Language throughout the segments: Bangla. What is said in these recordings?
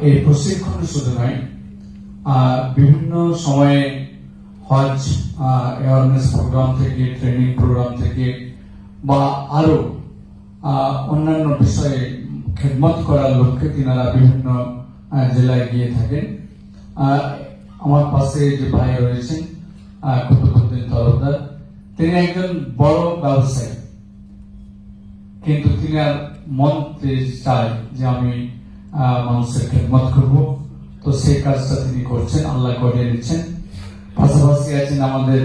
এই প্রশিক্ষণ শুধু নয়, বিভিন্ন সময়ে হজ অ্যাওয়ারনেস প্রোগ্রাম থেকে, ট্রেনিং প্রোগ্রাম থেকে বা আরো অন্যান্য বিষয়ে খেদমত করার লক্ষ্যে তিনারা বিভিন্ন জেলায় গিয়ে থাকেন। আমার পাশে যে ভাই রয়েছেন কুতুবউদ্দিন তরফদার, তিনি একজন বড় ব্যবসায়ী, কিন্তু তিনি আর মন চায় যে আমি মানুষের খেদমত করব, তো সেই কাজটা তিনি করছেন, আল্লাহ করিয়ে নিচ্ছেন। পাশাপাশি আছেন আমাদের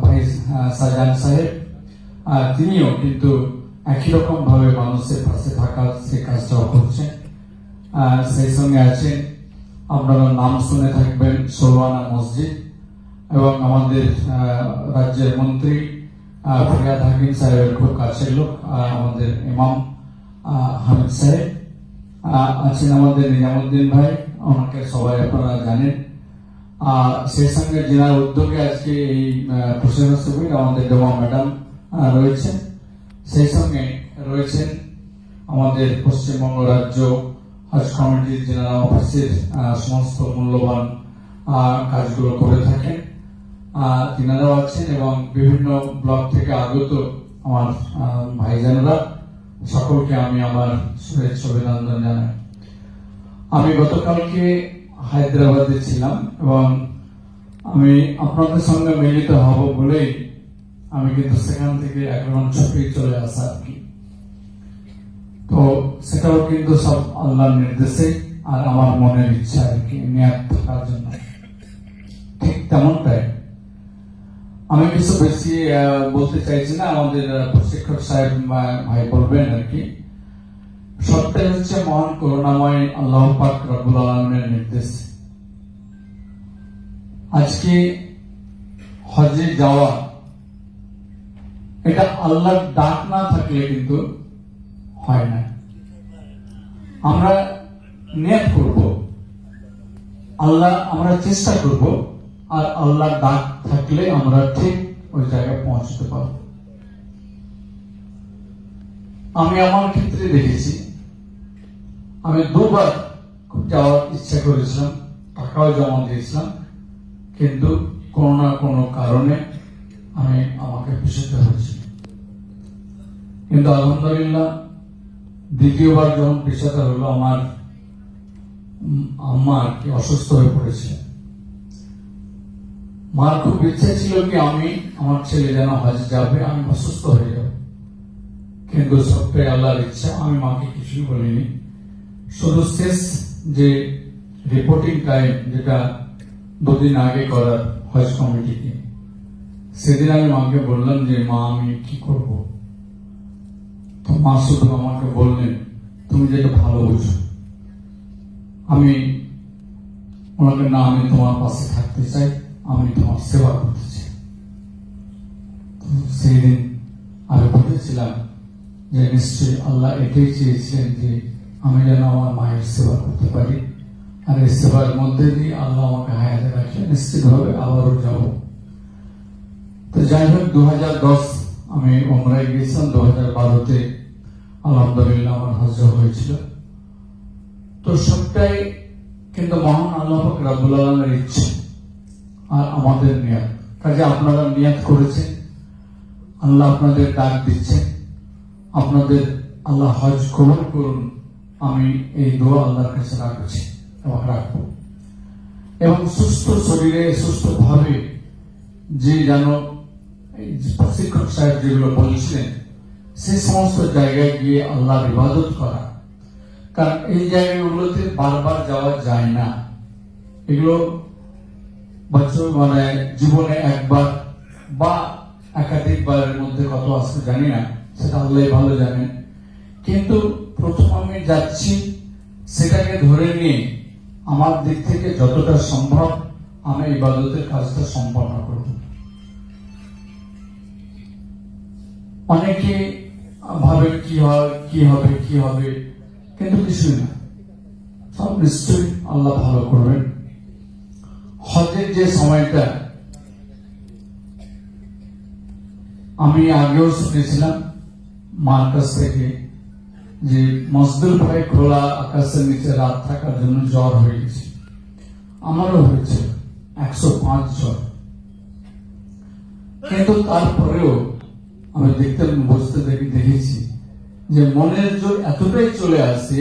ভাই শাহজাহান সাহেব, তিনিও কিন্তু একই রকম ভাবে মানুষের পাশে থাকার সেই কাজটাও করছেন। সেই সঙ্গে আছেন, আপনারা নাম শুনে থাকবেন, সোলওয়ানা মসজিদ, এবং আমাদের রাজ্যের মন্ত্রী ফরিয়াদ হাকিম সাহেবের খুব কাছের লোক আমাদের ইমাম হামিদ সাহেব আছেন, আমাদের নিজামুদ্দিন ভাই, ওনাকে সবাই আপনারা জানেন। সেই সঙ্গে জেলার উদ্যোগে আজকে এই প্রশাসক আমাদের ডোমা ম্যাডাম রয়েছেন, সেই সঙ্গে রয়েছেন আমাদের পশ্চিমবঙ্গ রাজ্য হজ কমিটির জেনারেল অফিসের সমস্ত মূল্যবান কাজগুলো করে থাকেন তিনারাও আছেন, এবং বিভিন্ন ব্লক থেকে আগত আমার ভাইজানরা, সকলকে আমি আমার শুভেচ্ছা অভিনন্দন জানাই। আমি গতকালকে হায়দ্রাবাদে ছিলাম এবং আমি আপনাদের সঙ্গে মিলিত হব বলেই আমি কিন্তু সেখান থেকে একদম ছুটি চলে আসা আর কি। তো সেটাও কিন্তু সব আল্লাহর নির্দেশে আর আমার মনের ইচ্ছা আর কি, নিয়াত থাকার জন্য। ঠিক তেমনটাই আমি কিছু বেশি বলতে চাইছি না, আমাদের প্রশিক্ষক সাহেব ভাই বলবেন আর কি। সবটাই হচ্ছে মহান করুণাময় আল্লাহ পাক রব্বুল আলামিনের নির্দেশ। আজকে হজে যাওয়া, এটা আল্লাহর ডাক না থাকলে কিন্তু হয় না। আমরা নিয়ত করব, আমরা চেষ্টা করব, আর আল্লাহর ডাক থাকলে আমরা ঠিক ওই জায়গায় পৌঁছতে পারব। আমি আমার ক্ষেত্রে দেখেছি, আমি দুবার যাওয়ার ইচ্ছা করেছিলাম, টাকাও জমা দিয়েছিলাম, কিন্তু কোনো না কোনো কারণে আমাকে পিছুতে হয়েছিল। কিন্তু আলহামদুলিল্লাহ দ্বিতীয়বার যখন পিছাতে হলো, আমার আম্মা আর কি অসুস্থ হয়ে পড়েছে। মার খুব ইচ্ছে ছিল কি আমার ছেলে যেন হজ যাবে, আমি অসুস্থ হয়ে যাব, কিন্তু সবটাই আল্লাহর ইচ্ছা। আমি মাকে কিছুই বলিনি, শুধু শেষ যে রিপোর্টিং টাইম, যেটা দুদিন আগে করার হজ কমিটিকে, সেদিন আমি মাকে বললাম যে মা আমি কি করব। তো মা শুধু আমাকে বললেন, তুমি যেটা ভালো বুঝো। আমি ওনাকে না, আমি তোমার পাশে থাকতে চাই, আমি তোমার সেবা করতে চাই। সেই দিন আমি বুঝেছিলাম যে নিশ্চয়ই আল্লাহ এটাই চেয়েছিলেন যে আমি যেন আমার মায়ের সেবা করতে পারি, আর এই সেবার মধ্যে দিয়ে আল্লাহ আমাকে হায়াতে রাখলে নিশ্চিত ভাবে আবারও যাব। তো যাই হোক, 2010 আমি ওমরায় গিয়েছিলাম, 2012-তে আলহামদুলিল্লাহ আমার হজ হয়েছিল। তো সবটাই কিন্তু মহান আল্লাহ পাক রব্বুল আলামিনের ইচ্ছে আর আমাদের নিয়ত। কাজে আপনারা নিয়ত করেছেন, আল্লাহ আপনাদের ডাক দিচ্ছেন, আপনাদের আল্লাহ হজ কবুল করুন। আমি এই দোয়া আল্লাহর কাছে রাখছি এবং রাখবো, এবং সুস্থ শরীরে সুস্থ ভাবে যে যেন প্রশিক্ষক সাহেব যেগুলো বলছিলেন, সেই সমস্ত জায়গায় গিয়ে আল্লাহর ইবাদত করা। কারণ এই জায়গাগুলোতে বারবার যাওয়া যায় না, এগুলো বছর জীবনে একবার বা একাধিকবারের মধ্যে কত আসতে জানি না, সেটা আল্লাহ ভালো জানেন। কিন্তু প্রথম আমি যাচ্ছি, সেটাকে ধরে নিয়ে আমার দিক থেকে যতটা সম্ভব আমি ইবাদতের কাজটা সম্পন্ন করব। অনেকে ভাবে কি হবে, কিন্তু কিছুই না, সব নিশ্চয়ই আল্লাহ ভালো করবেন। হজের যে সময়টা আমি আগেও শুনেছিলাম মার কাছ থেকে, যে মজদুর ভাই খোলা আকাশের নিচে রাত থাকার জন্য জ্বর হয়ে গেছে, আমারও হয়েছে 105 জ্বর। কিন্তু তারপরেও আমি দেখেছি যে মনের জোর এতটাই চলে আসে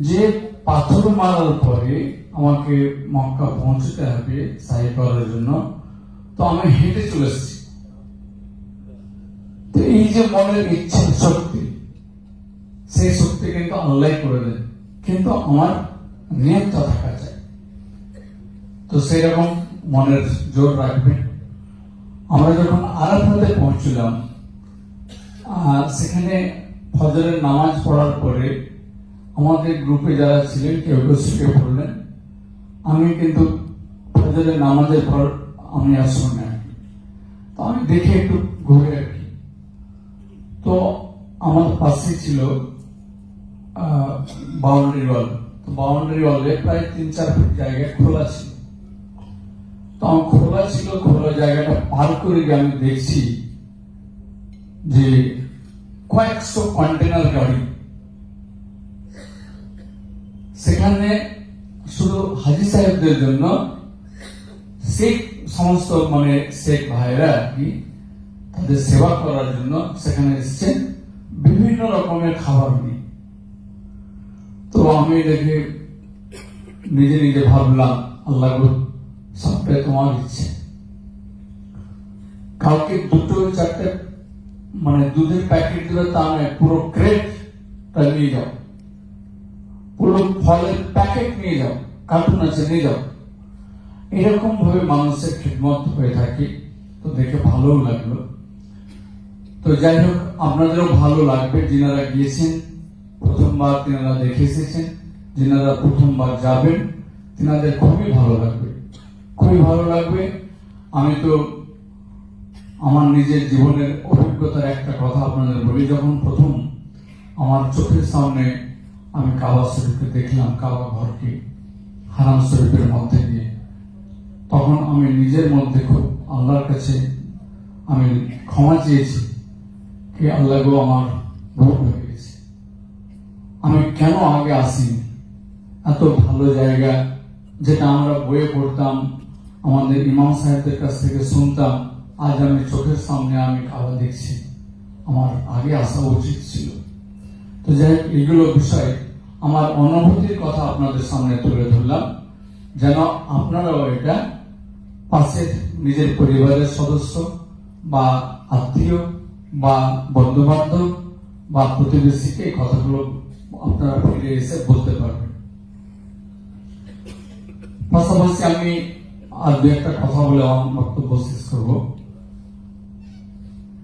যে পাথর মারার পরে আমাকে মক্কা পৌঁছতে হবে সাই করার জন্য, তো আমি হেঁটে চলে এসেছি। তো এই যে মনের ইচ্ছা শক্তি, সেই শক্তি কিন্তু আল্লাহ করে দেন, কিন্তু আমার নিয়তটা থাকা চাই। তো সেই রকম মনের জোর রাখবেন। আমরা যখন আরাফাতে পৌঁছলাম, সেখানে ফজরের নামাজ পড়ার পরে আমাদের গ্রুপে যারা ছিলেন কেউ কেউ শুয়ে পড়লেন। আমি কিন্তু ফজরের নামাজের পর আমি আর শুনে, তো আমি দেখে একটু ঘুরে আর কি। তো আমার পাশে ছিল বাউন্ডারি ওয়াল। তো বাউন্ডারি ওয়ালে প্রায় 3-4 ফুট জায়গা খোলা ছিল। তো আমার খোলা জায়গাটা পার করে গিয়ে আমি দেখছি যে কয়েকশো কন্টেনার গাড়ি, সেখানে শুধু হাজি সাহেবদের জন্য শেখ সমস্ত শেখ ভাইরা আর কি তাদের সেবা করার জন্য সেখানে এসেছেন বিভিন্ন রকমের খাবার নিয়ে। তো আমি দেখে নিজে নিজে ভাবলাম, আল্লাহ সবটাই তোমার ইচ্ছে। কাউকে 2-4টে দুধের প্যাকেট দিলে তা নয়, পুরো ক্রেটটা নিয়ে যাও, পুরো ফলের প্যাকেট নিয়ে যাও, কার্টুন আছে নিয়ে যাও। এরকম ভাবে মানুষের খিদমত হয়ে থাকে, তো দেখে ভালো লাগলো। তো যাই হোক, আপনাদেরও ভালো লাগবে যিনারা গিয়েছেন প্রথমবার, তিনারা দেখে এসেছেন, যিনারা প্রথমবার যাবেন তিনাদের খুবই ভালো লাগবে, খুবই ভালো লাগবে। আমি তো আমার নিজের জীবনের অভিজ্ঞতার একটা কথা আপনাদের বলি। যখন প্রথম আমার চোখের সামনে আমি কাবা শরীফকে দেখলাম, কাবা ঘরকে হারাম শরীফের মধ্যে দিয়ে, তখন আমি নিজের মধ্যে খুব আল্লাহর কাছে আমি ক্ষমা চেয়েছি কি আল্লাহ গো, আমার ভুল হয়ে গেছে, আমি কেন আগে আসিনি। এত ভালো জায়গা, যেটা আমরা বইয়ে পড়তাম, আমাদের ইমাম সাহেবদের কাছ থেকে শুনতাম, আজ আমি চোখের সামনে আমি কাবা দেখছি, আমার আগে আসা উচিত ছিল। তো যাই হোক, এগুলো বিষয় আমার অনুভূতির কথা আপনাদের সামনে তুলে ধরলাম, যেন আপনারাও এটা পাশের নিজের পরিবারের সদস্য বা আত্মীয় বা বন্ধু বান্ধব বা প্রতিবেশীকে এই কথাগুলো আপনারা ফিরে এসে বলতে পারবেন। পাশাপাশি আমি আর 2-একটা কথা বলে আমার বক্তব্য শেষ করব।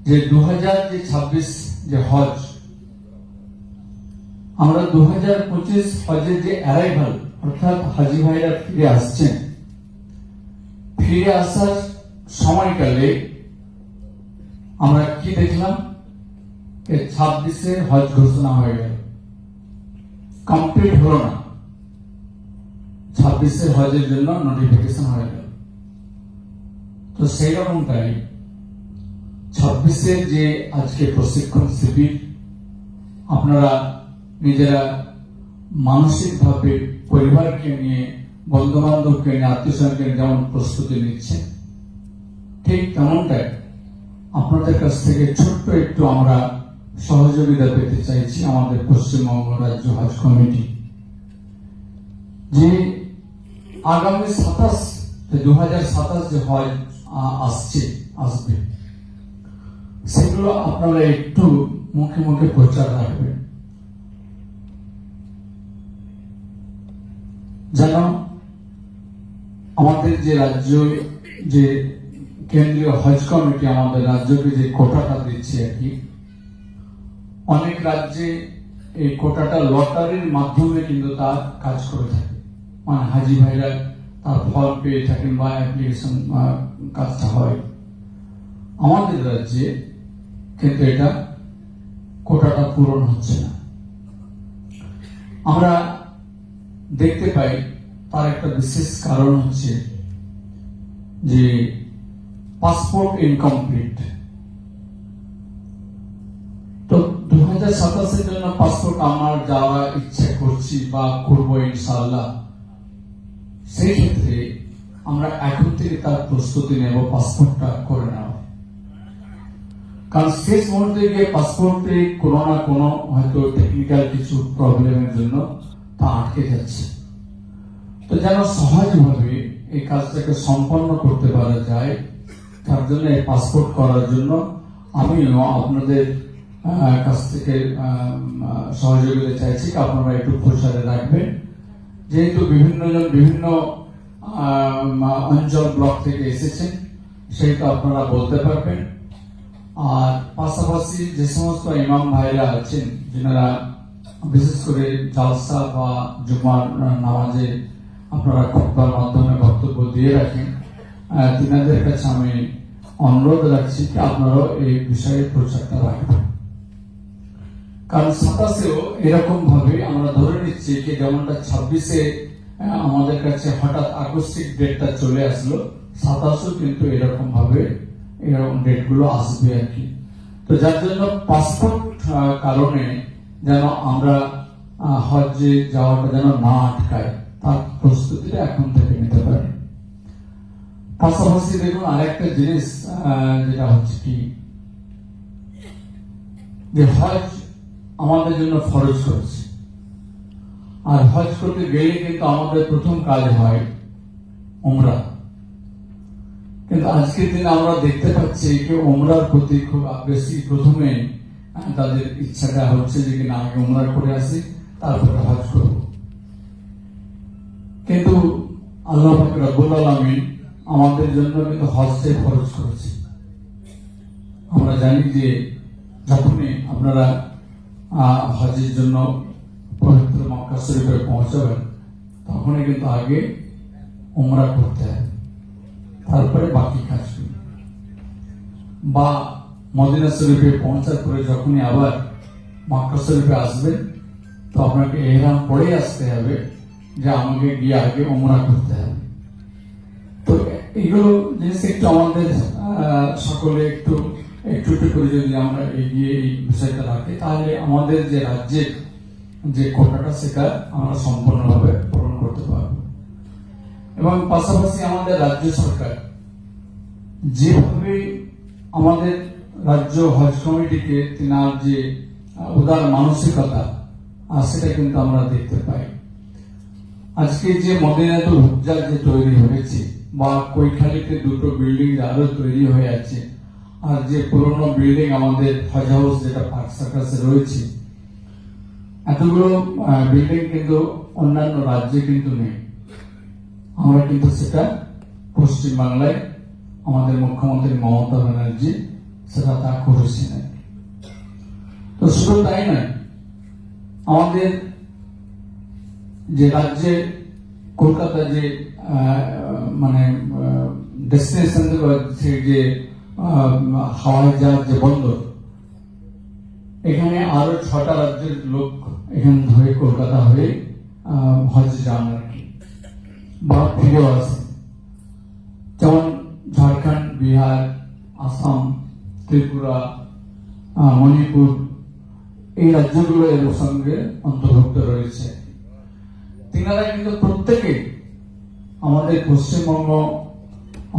যে 2026 যে হজ, আমরা 2025 হজের যে অ্যারাইভাল, অর্থাৎ হাজি ভাইরা ফিরে আসছেন, ফিরে আসার সময়কালে আমরা কি দেখলাম, 26-এ হজ ঘোষণা হয়ে গেল, কমপ্লিট হলো না, 26-এর হজের জন্য নোটিফিকেশন হয়ে গেল। তো সেই রকমটাই 26-এর যে আজকে প্রশিক্ষণ শিবির, আপনারা নিজেরা মানসিকভাবে পরিবারকে নিয়ে, বন্ধু বান্ধবকে নিয়ে, আত্মীয় স্বজনকে যেমন প্রস্তুতি নিচ্ছেন, ঠিক তেমনটাই আপনাদের কাছ থেকে ছোট্ট একটু আমরা সহযোগিতা পেতে চাইছি। আমাদের পশ্চিমবঙ্গ রাজ্য হজ কমিটি যে আগামী 2027 যে হজ আসবে, সেগুলো আপনারা একটু মুখে মুখে প্রচার রাখবেন, যেন আমাদের যে রাজ্য, যে কেন্দ্রীয় হজ কমিটি আমাদের রাজ্যকে যে কোটাটা দিচ্ছে আর কি, অনেক রাজ্যে এই কোটাটা লটারির মাধ্যমে কিন্তু তার কাজ করে থাকে, হাজি ভাইরা তার ফল পেয়ে থাকেন বা অ্যাপ্লিকেশন কাজটা হয়। আমাদের রাজ্যে কিন্তু এটা কোটাটা পূরণ হচ্ছে না। আমরা দেখতে পাই তার একটা বিশেষ কারণ হচ্ছে যে পাসপোর্ট ইনকমপ্লিট। তো 2027 জন্য পাসপোর্ট আমার যাওয়া ইচ্ছে করছি বা করবো ইনশাআল্লাহ, সেই ক্ষেত্রে আমরা এখন থেকে তার প্রস্তুতি নেব পাসপোর্টটা করে নেওয়া। কারণ শেষ মুহূর্তে গিয়ে পাসপোর্টে কোনো না কোনো হয়তো টেকনিক্যাল কিছু প্রবলেমের জন্য তা আটকে যাচ্ছে। তো যেন সহজভাবে এই কাজটাকে সম্পন্ন করতে পারা যায়, তার জন্য এই পাসপোর্ট করার জন্য আমিও আপনাদের কাছ থেকে সহযোগিতা চাইছি। আপনারা একটু প্রচারে রাখবেন, যেহেতু বিভিন্ন জন বিভিন্ন অঞ্চল ব্লক থেকে এসেছেন, সেটা আপনারা বলতে পারবেন। আর পাশাপাশি যে সমস্ত ইমাম ভাইরা আছেন, যারা বিশেষ করে জালসা বা জুমার নামাজে আপনারা খুতবার মাধ্যমে বক্তব্য দিয়ে রাখেন, তিনাদের কাছে আমি অনুরোধ রাখছি যে আপনারাও এই বিষয়ে প্রচারটা রাখবেন। কারণ 27-এও এরকম ভাবে আমরা ধরে নিচ্ছি যে যেমনটা 26-এ আমাদের কাছে হঠাৎ আকস্মিক ডেটটা চলে আসলো, 27-ও কিন্তু এরকম ভাবে এরকম ডেটগুলো আসবে আর কি। তো যার জন্য পাসপোর্ট কারণে যেন আমরা হজ্জে যাওয়াটা যেন না আটকায়, তার প্রস্তুতিটা এখন থেকে নিতে পারি। পাশাপাশি দেখুন আরেকটা জিনিস যেটা হচ্ছে কি, যে হজ আমাদের জন্য ফরজ করেছে, আর হজ করতে গেলে কিন্তু আমাদের প্রথম কাজ হয় উমরা। কিন্তু আজকের দিনে আমরা দেখতে পাচ্ছি যে উমরার প্রতি খুব বেশি প্রথমে তাদের ইচ্ছাটা হচ্ছে যে কিনা আগে উমরা করে আসি, তারপরে হজ করব। কিন্তু আল্লাহ পাক রব্বুল আলামিন আমাদের জন্য কিন্তু হজকে ফরজ করেছে। আমরা জানি যে যখনই আপনারা হজের জন্য পবিত্র মক্কা শরীফে পৌঁছাবেন, তখনই কিন্তু আগে উমরা করতে হয়, তারপরে বাকি কাজগুলো। বা মদিনা শরীফে পৌঁছার পরে যখনই আবার মক্কা শরীফে আসবেন, তো আপনাকে ইহরাম পরে আসতে হবে যে আমাকে গিয়ে আগে উমরা করতে হবে। তো এগুলো জিনিস একটু আমাদের সকলে একটু একটু একটু করে যদি আমরা এগিয়ে এই বিষয়টা রাখি, তাহলে আমাদের যে রাজ্যের যে কোটাটা সেটা আমরা সম্পূর্ণভাবে পূরণ করতে পারব। এবং পাশাপাশি আমাদের রাজ্য সরকার যেভাবে আমাদের রাজ্য হজ কমিটিকে তিনার যে উদার মানসিকতা, সেটা কিন্তু আমরা দেখতে পাই। আজকে যে মদিনাতুল হুজ্জা যে তৈরি হয়েছে, বা কৈখালীতে দুটো বিল্ডিং আরো তৈরি হয়ে আছে, আর যে পুরনো বিল্ডিং আমাদের হজ হাউস যেটা পার্ক সার্কাসে রয়েছে, এতগুলো বিল্ডিং কিন্তু অন্যান্য রাজ্যে কিন্তু নেই। আমরা কিন্তু সেটা পশ্চিমবাংলায় আমাদের মুখ্যমন্ত্রী মমতা ব্যানার্জি সেটা তা করেছেন। তো শুধু তাই নয়, আমাদের যে রাজ্যে কলকাতা যে মানে ডেস্টিনেশন যে হাওয়াই জাহাজ যে বন্দর, এখানে আরো 6টা রাজ্যের লোক এখান হয়ে কলকাতা হয়ে হজ যান আর কি, বা ফিরেও আসেন। যেমন ঝাড়খণ্ড, বিহার, আসাম, ত্রিপুরা, মণিপুর, এই রাজ্যগুলো এর সঙ্গে অন্তর্ভুক্ত রয়েছে। তিনারা কিন্তু প্রত্যেকে আমাদের পশ্চিমবঙ্গ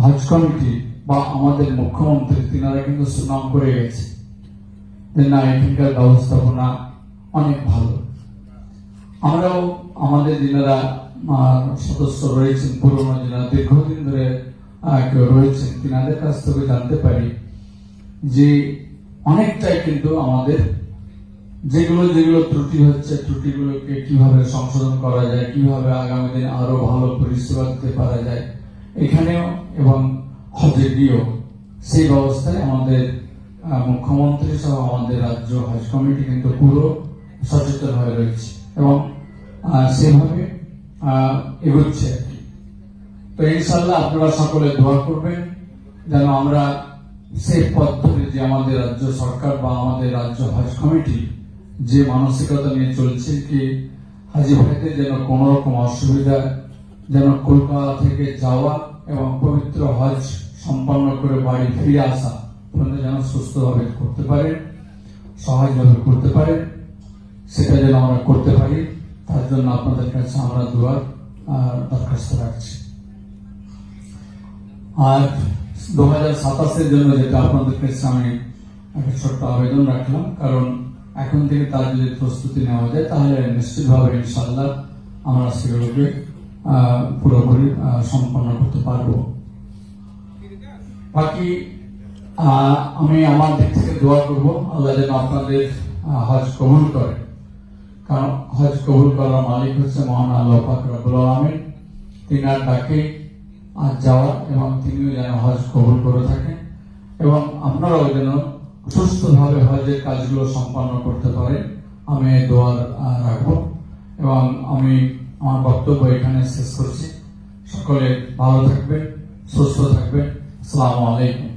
হজ কমিটি বা আমাদের মুখ্যমন্ত্রী, তিনারা কিন্তু সুনাম করে গেছে যে না, এখানকার ব্যবস্থাপনা অনেক ভালো। আমরাও আমাদের যারা সদস্য রয়েছেন, পুরনো যারা দীর্ঘদিন ধরে কেউ রয়েছেন, তিনাদের কাছ থেকে জানতে পারি যে অনেকটাই কিন্তু আমাদের যেগুলো যেগুলো ত্রুটি হচ্ছে, ত্রুটিগুলোকে কিভাবে সংশোধন করা যায়, কিভাবে আগামী দিন আরো ভালো পরিষেবা দিতে পারা যায় এখানেও এবং হজে গিয়েও, সেই ব্যবস্থায় আমাদের মুখ্যমন্ত্রী সহ আমাদের রাজ্য হজ কমিটি কিন্তু পুরো সচেতন হয়ে রয়েছে এবং সেভাবে এগোচ্ছে আর কি। তো ইনশাল্লাহ আপনারা সকলে দোয়া করবেন যেন আমরা সেই পথ ধরে যে আমাদের রাজ্য সরকার বা আমাদের রাজ্য হজ কমিটি যে মানসিকতা নিয়ে চলছে কি হাজি ভাইদের যেন কোন রকম অসুবিধা, যেন কলকাতা থেকে যাওয়া এবং পবিত্র হজ সম্পন্ন করে বাড়ি ফিরে আসা যেন সুস্থভাবে করতে পারে, সহজভাবে করতে পারে, সেটা যেন আমরা করতে পারি, তার জন্য আপনাদের কাছে আমরা দুয়ার দরখাস্ত রাখছি। আর 2027-এর জন্য যেটা আপনাদের কাছে আমি একটা ছোট্ট আবেদন রাখলাম, কারণ এখন থেকে তার যদি প্রস্তুতি নেওয়া যায় তাহলে নিশ্চিতভাবে ইনশাআল্লাহ আমরা সেগুলোকে পুরোপুরি সম্পন্ন করতে পারবো। বাকি আমি আমার দিক থেকে দোয়া করব আল্লাহ যেন আপনাদের হজ কবুল করে, কারণ হজ কবুল করার মালিক হচ্ছে মহান আল্লাহ পাক রব্বুল আলামিন। তিনার ডাকে আজ যাওয়া এবং তিনিও যেন হজ কবুল করে থাকেন এবং আপনারাও যেন সুস্থভাবে হজের কাজগুলো সম্পন্ন করতে পারেন, আমি এই দোয়া রাখবো। এবং আমি আমার বক্তব্য এখানে শেষ করছি। সকলে ভালো থাকবেন, সুস্থ থাকবেন। আসসালামু আলাইকুম।